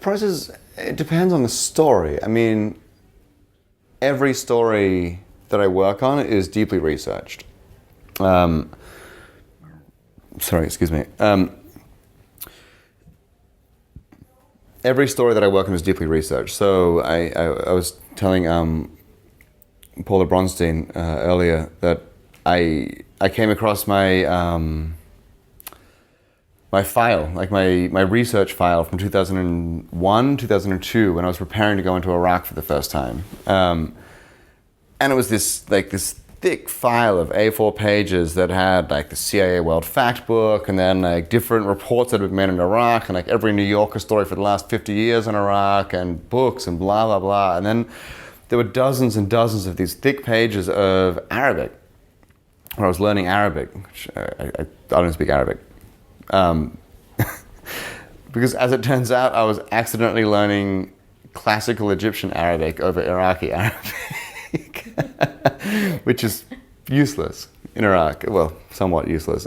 process, it depends on the story. I mean, every story that I work on is deeply researched. Sorry, excuse me. Every story that I work on is deeply researched. So I was telling Paula Bronstein earlier that I came across my my file, like my research file from 2001, 2002, when I was preparing to go into Iraq for the first time. And it was this thick file of A4 pages that had like the CIA World Fact Book, and then like different reports that had been made in Iraq, and like every New Yorker story for the last 50 years in Iraq, and books and blah, blah, blah. And then there were dozens and dozens of these thick pages of Arabic, where I was learning Arabic, which I don't speak Arabic. Because as it turns out, I was accidentally learning classical Egyptian Arabic over Iraqi Arabic. Which is useless in Iraq. Well, somewhat useless.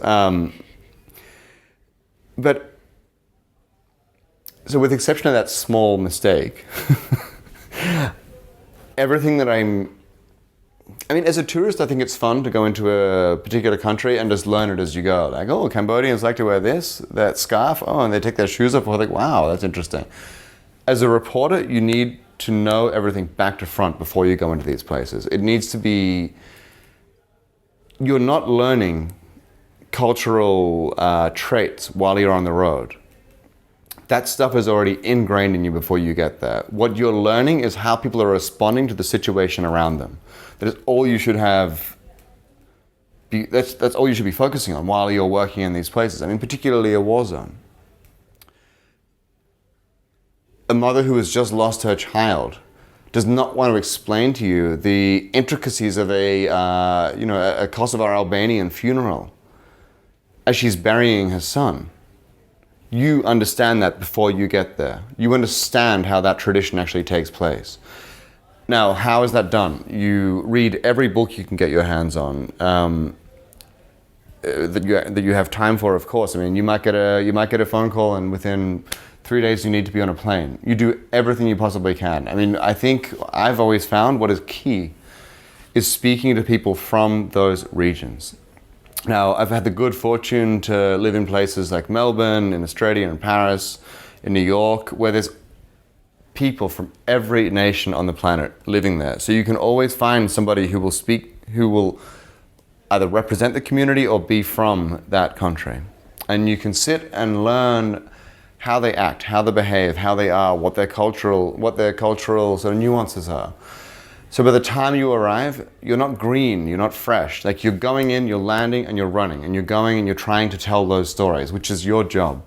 But so with the exception of that small mistake, everything that I mean, as a tourist, I think it's fun to go into a particular country and just learn it as you go. Like, oh, Cambodians like to wear this, that scarf. Oh, and they take their shoes off. I think, wow, that's interesting. As a reporter, you need to know everything back to front before you go into these places. It needs to be, you're not learning cultural traits while you're on the road. That stuff is already ingrained in you before you get there. What you're learning is how people are responding to the situation around them. That is all you should have, that's all you should be focusing on while you're working in these places. I mean, particularly a war zone. A mother who has just lost her child does not want to explain to you the intricacies of a Kosovar Albanian funeral as she's burying her son. You understand that before you get there. You understand how that tradition actually takes place. Now, how is that done? You read every book you can get your hands on, that you have time for, of course. I mean, you might get a phone call, and within 3 days you need to be on a plane. You do everything you possibly can. I mean, I think I've always found what is key is speaking to people from those regions. Now, I've had the good fortune to live in places like Melbourne, in Australia, in Paris, in New York, where there's people from every nation on the planet living there. So you can always find somebody who will either represent the community or be from that country. And you can sit and learn how they act, how they behave, how they are, what their cultural sort of nuances are. So by the time you arrive, you're not green, you're not fresh. Like, you're going in, you're landing, and you're running, and you're going and you're trying to tell those stories, which is your job.